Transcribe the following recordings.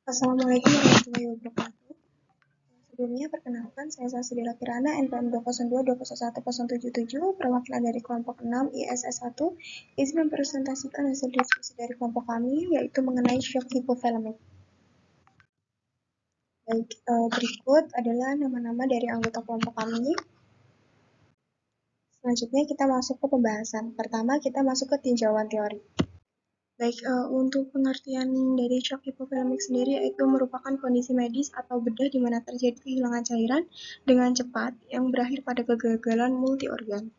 Assalamualaikum warahmatullahi wabarakatuh. Sebelumnya perkenalkan, saya Sasudira Kirana, NPM 202201177, perwakilan dari kelompok 6 ISS 1, izin mempresentasikan hasil diskusi dari kelompok kami, yaitu mengenai shock hypothalamic. Baik, berikut adalah nama-nama dari anggota kelompok kami. Selanjutnya kita masuk ke pembahasan. Pertama, kita masuk ke tinjauan teori. Baik, untuk pengertian dari shock hypothalamic sendiri yaitu merupakan kondisi medis atau bedah di mana terjadi kehilangan cairan dengan cepat yang berakhir pada kegagalan multi organ.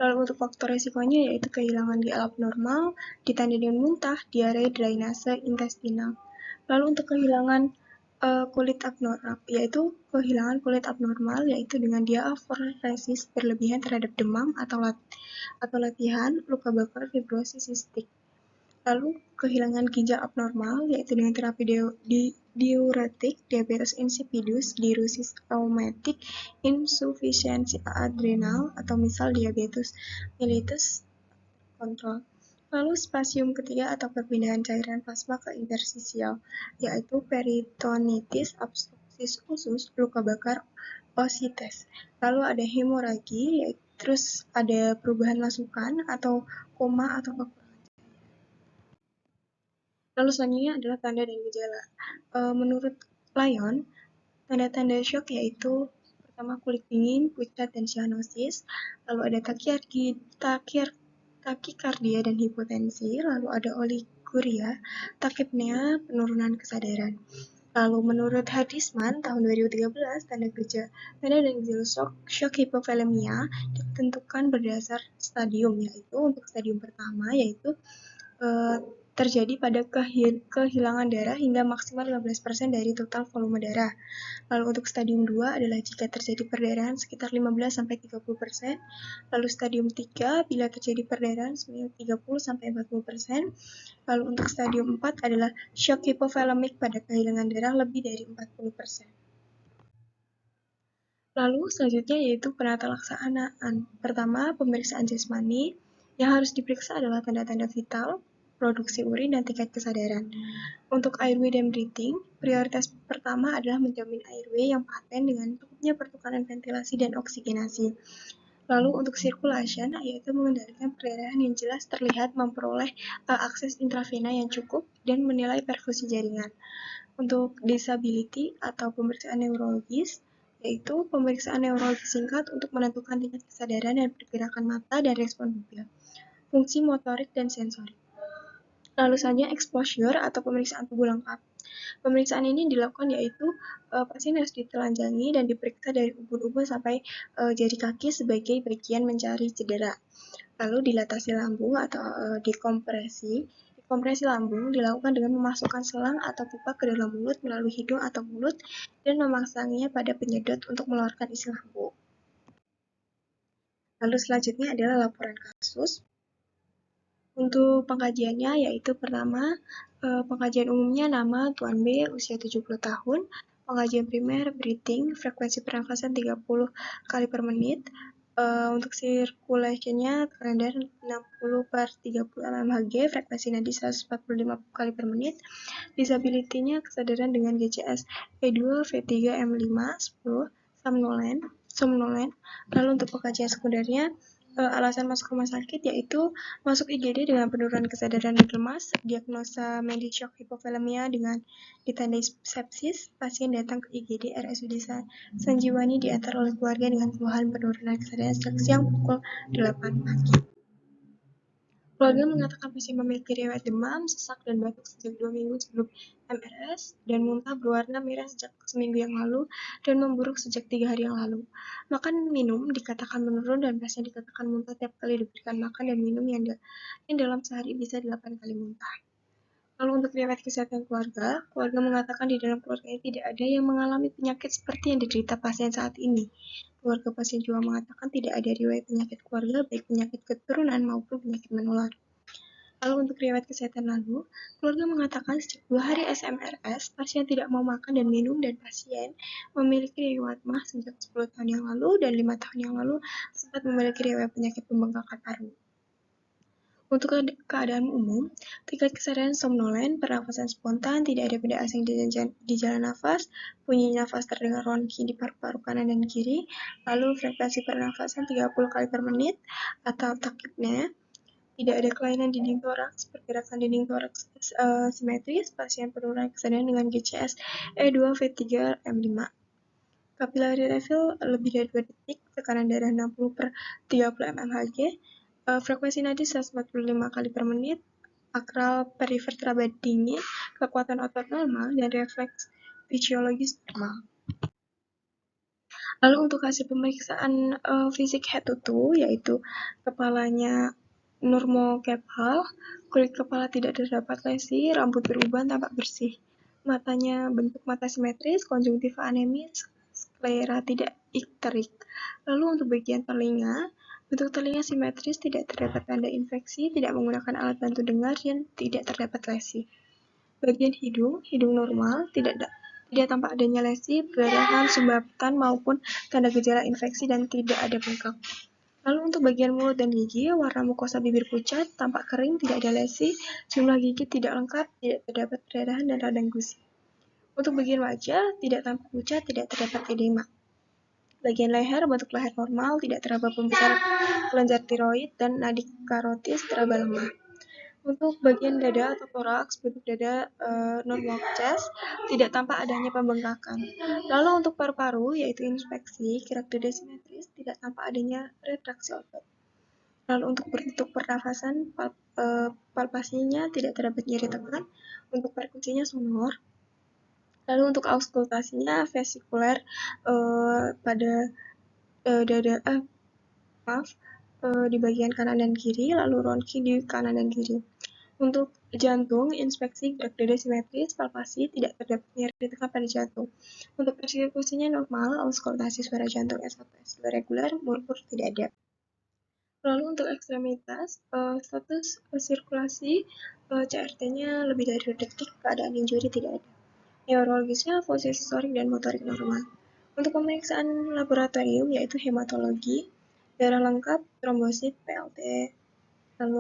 Lalu untuk faktor resikonya yaitu kehilangan GL abnormal, ditandai dengan muntah, diare, drainase intestinal. Lalu untuk kehilangan kulit abnormal yaitu kehilangan kulit abnormal yaitu dengan diaphoresis berlebihan terhadap demam atau latihan, luka bakar, fibrosis sistik. Lalu kehilangan ginjal abnormal yaitu dengan terapi diuretik, diabetes insipidus, diuresis rheumatic, insufisiensi adrenal atau misal diabetes mellitus kontrol. Lalu spasium ketiga atau perpindahan cairan plasma ke interstisial yaitu peritonitis, obstruksis usus, luka bakar, osites. Lalu ada hemoragi, terus ada perubahan masukan atau koma atau kekurangan. Lalu selanjutnya adalah tanda dan gejala. Menurut Lyon, tanda-tanda shock yaitu pertama kulit dingin, pucat dan cyanosis, lalu ada takikardia dan hipotensi, lalu ada oliguria, takipnea, penurunan kesadaran. Lalu menurut Hardisman tahun 2013, tanda dan gejala shock hypothalemia ditentukan berdasar stadium, yaitu untuk stadium pertama yaitu terjadi pada kehilangan darah hingga maksimal 15% dari total volume darah. Lalu untuk stadium 2 adalah jika terjadi perdarahan sekitar 15-30%. Lalu stadium 3 bila terjadi perdarahan sekitar 30-40%. Lalu untuk stadium 4 adalah shock hypothalamic pada kehilangan darah lebih dari 40%. Lalu selanjutnya yaitu penata laksanaan. Pertama, pemeriksaan jasmani. Yang harus diperiksa adalah tanda-tanda vital, produksi urin, dan tingkat kesadaran. Untuk airway dan breathing, prioritas pertama adalah menjamin airway yang paten dengan cukupnya pertukaran ventilasi dan oksigenasi. Lalu untuk circulation, yaitu mengendalikan perdarahan yang jelas terlihat, memperoleh akses intravena yang cukup, dan menilai perfusi jaringan. Untuk disability atau pemeriksaan neurologis, yaitu pemeriksaan neurologis singkat untuk menentukan tingkat kesadaran dan pergerakan mata dan respon pupil, fungsi motorik dan sensorik. Lalu selanjutnya exposure atau pemeriksaan tubuh lengkap. Pemeriksaan ini dilakukan yaitu pasien harus ditelanjangi dan diperiksa dari ubun-ubun sampai jari kaki sebagai bagian mencari cedera. Lalu dilatasi lambung atau Kompresi lambung dilakukan dengan memasukkan selang atau pipa ke dalam mulut melalui hidung atau mulut dan memasangnya pada penyedot untuk mengeluarkan isi lambung. Lalu selanjutnya adalah laporan kasus. Untuk pengkajiannya yaitu pertama, pengkajian umumnya nama Tuan B, usia 70 tahun, pengkajian primer, breathing, frekuensi pernafasan 30 kali per menit, untuk circulation-nya rendah 60/30 mmHg, frekuensi nadi 145 kali per menit, disability-nya kesadaran dengan GCS E2, V3, M5, 10, somnolen. Lalu untuk pengkajian sekundernya, alasan masuk rumah sakit yaitu masuk IGD dengan penurunan kesadaran dan lemas, diagnosa medis shock hypothalemia dengan ditandai sepsis, pasien datang ke IGD RSUD Sanjiwani diantar oleh keluarga dengan keluhan penurunan kesadaran sejak siang pukul 8 pagi. Keluarga mengatakan pasien memiliki riwayat demam, sesak, dan batuk sejak 2 minggu sebelum MRS, dan muntah berwarna merah sejak seminggu yang lalu, dan memburuk sejak 3 hari yang lalu. Makan minum dikatakan menurun, dan pasien dikatakan muntah tiap kali diberikan makan dan minum yang dalam sehari bisa 8 kali muntah. Lalu untuk riwayat kesehatan keluarga mengatakan di dalam keluarganya tidak ada yang mengalami penyakit seperti yang diderita pasien saat ini. Keluarga pasien juga mengatakan tidak ada riwayat penyakit keluarga, baik penyakit keturunan maupun penyakit menular. Lalu untuk riwayat kesehatan keluarga mengatakan sejak 2 hari SMRS, pasien tidak mau makan dan minum, dan pasien memiliki riwayat MAH sejak 10 tahun yang lalu dan 5 tahun yang lalu sempat memiliki riwayat penyakit pembengkakan paru. Untuk keadaan umum, tingkat kesadaran somnolen, pernafasan spontan, tidak ada benda asing di jalan nafas, bunyi nafas terdengar ronki di paru-paru kanan dan kiri, lalu frekuensi pernafasan 30 kali per menit atau takipnya, tidak ada kelainan dinding toraks, pergerakan dinding toraks simetris, pasien penurunan kesadaran dengan GCS E2 V3 M5. Capillary refill lebih dari 2 detik, tekanan darah 60 per 30 mmHg, frekuensi nadi 145 kali per menit, akral perifer teraba dingin, kekuatan otot normal, dan refleks fisiologis normal. Lalu untuk hasil pemeriksaan fisik head to toe, yaitu kepalanya normokepal, kulit kepala tidak terdapat lesi, rambut beruban tampak bersih, matanya bentuk mata simetris, konjungtiva anemis, sklera tidak ikterik. Lalu untuk bagian telinga, bentuk telinga simetris, tidak terdapat tanda infeksi, tidak menggunakan alat bantu dengar, dan tidak terdapat lesi. Bagian hidung normal, tidak tampak adanya lesi, perdarahan, sumbatan maupun tanda gejala infeksi, dan tidak ada bengkak. Lalu untuk bagian mulut dan gigi, warna mukosa bibir pucat, tampak kering, tidak ada lesi, jumlah gigi tidak lengkap, tidak terdapat perdarahan dan radang gusi. Untuk bagian wajah, tidak tampak pucat, tidak terdapat edema. Bagian leher, bentuk leher normal, tidak terdapat pembesaran kelenjar tiroid, dan nadi karotis teraba lemah. Untuk bagian dada atau toraks, bentuk dada normal chest, tidak tampak adanya pembengkakan. Lalu untuk paru-paru, yaitu inspeksi, gerak dada simetris, tidak tampak adanya retraksi otot. Lalu untuk bentuk pernafasan, palpasinya tidak terdapat nyeri tekan. Untuk perkusinya sonor. Lalu untuk auskultasinya vesikuler pada dada, di bagian kanan dan kiri, lalu ronki di kanan dan kiri. Untuk jantung, inspeksi gerak dada simetris, palpasi, tidak terdapat nyeri tekan pada jantung. Untuk persekusinya normal, auskultasi suara jantung S1, S2 reguler, murmur tidak ada. Lalu untuk ekstremitas, status sirkulasi CRT-nya lebih dari 2 detik, keadaan injuri tidak ada. Neurologisnya fungsi sensorik dan motorik normal. Untuk pemeriksaan laboratorium yaitu hematologi, darah lengkap, trombosit, PLT, lalu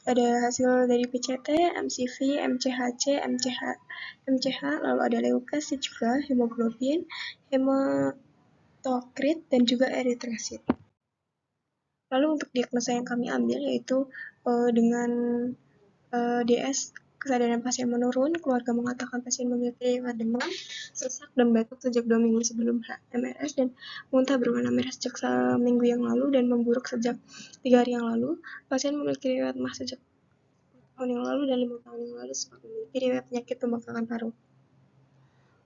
ada hasil dari PCT, MCV, MCHC, MCH, lalu ada leukasi juga, hemoglobin, hematokrit, dan juga eritrosit. Lalu untuk diagnosa yang kami ambil yaitu dengan DS kesadaran pasien menurun, keluarga mengatakan pasien memiliki riwayat demam, sesak, dan batuk sejak 2 minggu sebelum MRS, dan muntah berwarna merah sejak seminggu yang lalu dan memburuk sejak 3 hari yang lalu. Pasien memiliki riwayat MAH sejak tahun yang lalu dan 5 tahun yang lalu sempat memiliki riwayat penyakit pembengkakan paru.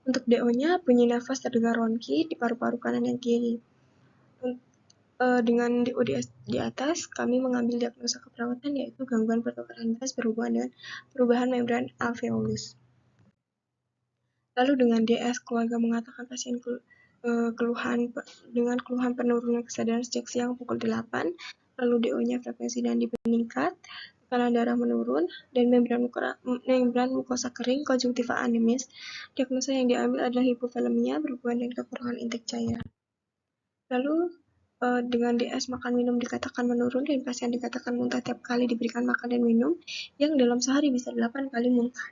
Untuk DO-nya, bunyi nafas terdengar ronki di paru-paru kanan dan kiri. Dengan DO di atas, kami mengambil diagnosa keperawatan yaitu gangguan pertukaran gas berhubungan dengan perubahan membran alveolus. Lalu dengan DS, keluarga mengatakan pasien keluhan penurunan kesadaran sejak siang pukul 8, lalu DO-nya frekuensi nadi meningkat, tekanan darah menurun, dan membran mukosa kering, konjungtiva anemis. Diagnosa yang diambil adalah hipovolemia berhubungan dengan kekurangan intake cairan. Lalu dengan DS makan minum dikatakan menurun dan pasien dikatakan muntah tiap kali diberikan makan dan minum, yang dalam sehari bisa 8 kali muntah.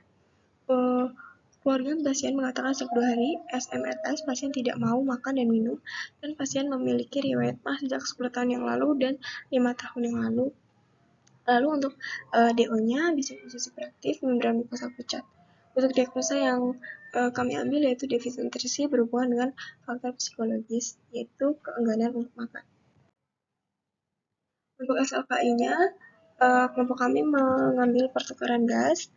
Keluarga pasien mengatakan sejak 2 hari SMRS pasien tidak mau makan dan minum, dan pasien memiliki riwayat MAH sejak 10 tahun yang lalu dan 5 tahun yang lalu. Lalu untuk DO-nya bisa posisi reaktif membran mukosa pucat. Untuk diagnosa yang kami ambil yaitu defisi nutrisi berhubungan dengan faktor psikologis, yaitu keengganan untuk makan. Untuk SLKI-nya, kelompok kami mengambil pertukaran gas.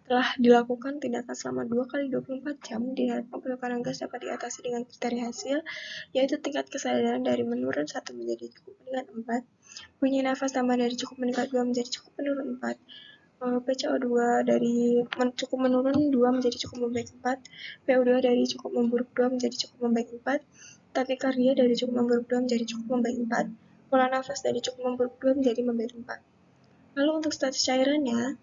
Setelah dilakukan tindakan selama 2 kali 24 jam, diharapkan pertukaran gas dapat diatasi dengan kriteria hasil, yaitu tingkat kesadaran dari menurun 1 menjadi cukup meningkat 4, bunyi nafas tambah dari cukup meningkat 2 menjadi cukup menurun 4, PCO2 dari cukup menurun 2 menjadi cukup membaik 4, PO2 dari cukup memburuk 2 menjadi cukup membaik 4, takikardia dari cukup memburuk 2 menjadi cukup membaik 4, pola nafas dari cukup memburuk 2 menjadi membaik 4. Lalu untuk status cairannya,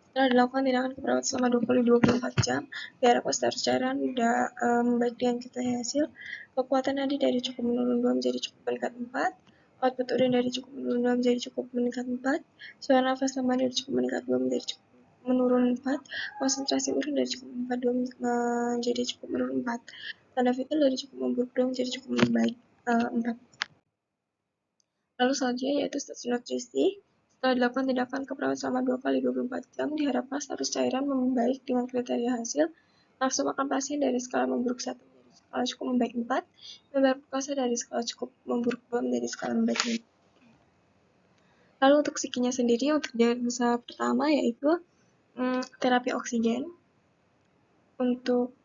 setelah dilakukan tindakan keperawatan selama 20-24 jam, diharapkan status cairan sudah membaik dengan kriteria hasil. Kekuatan nadi dari cukup menurun 2 menjadi cukup meningkat 4, Output urin dari cukup menurun 2 menjadi cukup meningkat 4, suara nafas lama dari cukup meningkat 2 menjadi cukup menurun 4, konsentrasi urin dari cukup 42 menjadi cukup menurun 4, tanda vital dari cukup memburuk 2 menjadi cukup membaik 4. Lalu selanjutnya yaitu status nutrisi. Setelah dilakukan tindakan keperawatan selama 2 kali 24 jam, diharapkan status cairan membaik dengan kriteria hasil nafsu makan pasien dari skala memburuk 1 menjadi skala cukup membaik 4, dan berpuasa dari skala cukup memburuk 2 menjadi skala membaik 5. Lalu untuk psikinya sendiri, untuk diagnosa pertama yaitu terapi oksigen. Untuk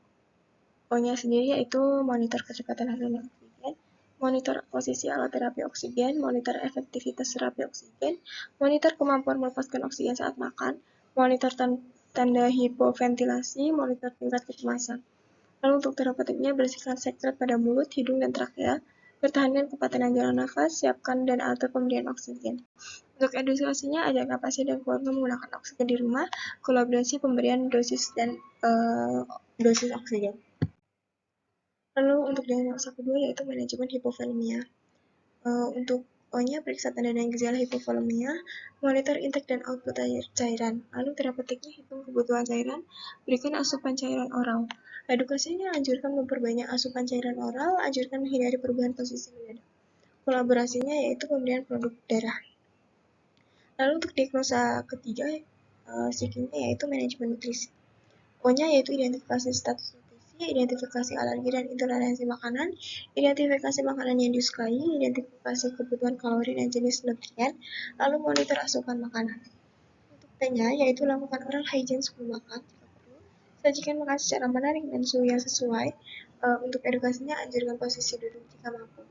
O-nya sendiri yaitu monitor kecepatan hasilnya oksigen, monitor posisi alat terapi oksigen, monitor efektivitas terapi oksigen, monitor kemampuan melepaskan oksigen saat makan, monitor tanda hipoventilasi, monitor tingkat kecemasan. Lalu untuk terapeutiknya, bersihkan sekret pada mulut, hidung, dan trakea, pertahankan kepatengan jalan nafas, siapkan dan atur pemberian oksigen. Untuk edukasinya, ajarkan pasien dan keluarga menggunakan oksigen di rumah, kolaborasi pemberian dosis dan dosis oksigen. Lalu untuk diagnosa kedua yaitu manajemen hipovolemia. Untuk O-nya periksa tanda dan gejala hipovolemia, monitor intake dan output cairan. Lalu terapeutiknya hitung kebutuhan cairan, berikan asupan cairan oral. Edukasinya anjurkan memperbanyak asupan cairan oral, anjurkan menghindari perubahan posisi mendadak. Kolaborasinya yaitu pemberian produk darah. Lalu untuk diagnosa ketiga, psikinya yaitu manajemen nutrisi. O-nya yaitu identifikasi status nutrisi, identifikasi alergi dan intoleransi makanan, identifikasi makanan yang disukai, identifikasi kebutuhan kalori dan jenis nutrien, lalu monitor asupan makanan. Untuk T-nya yaitu lakukan oral hygiene sebelum makan jika perlu, sajikan makan secara menarik dan suhu yang sesuai. Untuk edukasinya anjurkan posisi duduk jika mampu.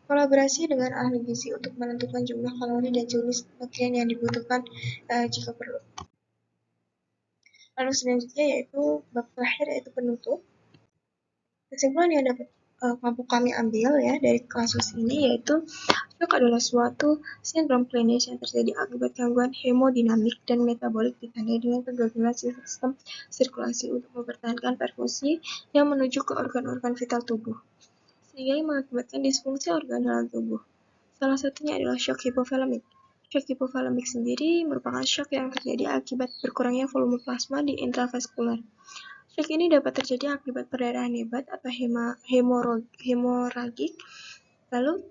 Kolaborasi dengan ahli gizi untuk menentukan jumlah kalori dan jenis nutrien yang dibutuhkan jika perlu. Lalu selanjutnya yaitu bab terakhir yaitu penutup. Kesimpulan yang dapat kelompok kami ambil ya dari kasus ini yaitu shock adalah suatu sindrom klinis yang terjadi akibat gangguan hemodinamik dan metabolik ditandai dengan kegagalan sistem sirkulasi untuk mempertahankan perfusi yang menuju ke organ-organ vital tubuh, sehingga mengakibatkan disfungsi organ dalam tubuh. Salah satunya adalah shock hipovolemik. Shock hipovolemik sendiri merupakan shock yang terjadi akibat berkurangnya volume plasma di intravaskular. Shock ini dapat terjadi akibat perdarahan hebat atau hemoragik. Lalu,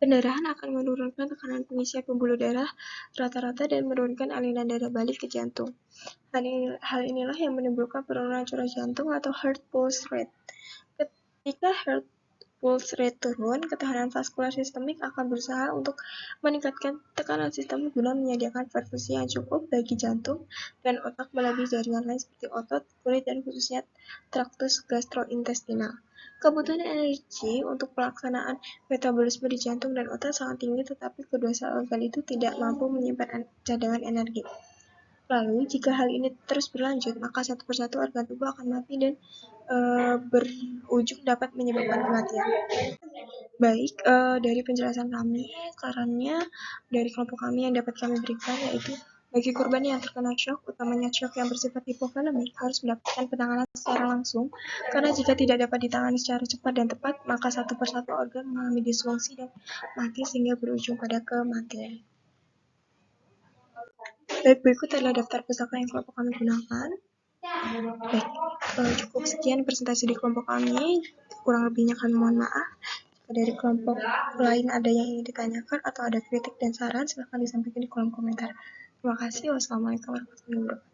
pendarahan akan menurunkan tekanan pengisian pembuluh darah rata-rata dan menurunkan aliran darah balik ke jantung. Hal inilah yang menimbulkan penurunan curah jantung atau heart pulse rate. Ketika heart pulse rate turun, ketahanan vaskular sistemik akan berusaha untuk meningkatkan tekanan sistem guna menyediakan perfusi yang cukup bagi jantung dan otak melalui jaringan lain seperti otot, kulit, dan khususnya traktus gastrointestinal. Kebutuhan energi untuk pelaksanaan metabolisme di jantung dan otak sangat tinggi, tetapi kedua sel organ itu tidak mampu menyimpan cadangan energi. Lalu, jika hal ini terus berlanjut, maka satu persatu organ tubuh akan mati dan berujung dapat menyebabkan kematian. Baik, dari penjelasan kami, sarannya dari kelompok kami yang dapat kami berikan yaitu bagi korban yang terkena shock, utamanya shock yang bersifat hipovolemik, harus mendapatkan penanganan secara langsung, karena jika tidak dapat ditangani secara cepat dan tepat, maka satu persatu organ mengalami disfungsi dan mati sehingga berujung pada kematian. Baik, berikut adalah daftar pusaka yang kelompok kami gunakan. Baik, cukup sekian presentasi di kelompok kami. Kurang lebihnya kami mohon maaf. Jika dari kelompok lain ada yang ingin ditanyakan atau ada kritik dan saran, silakan disampaikan di kolom komentar. Terima kasih. Wassalamualaikum warahmatullahi wabarakatuh.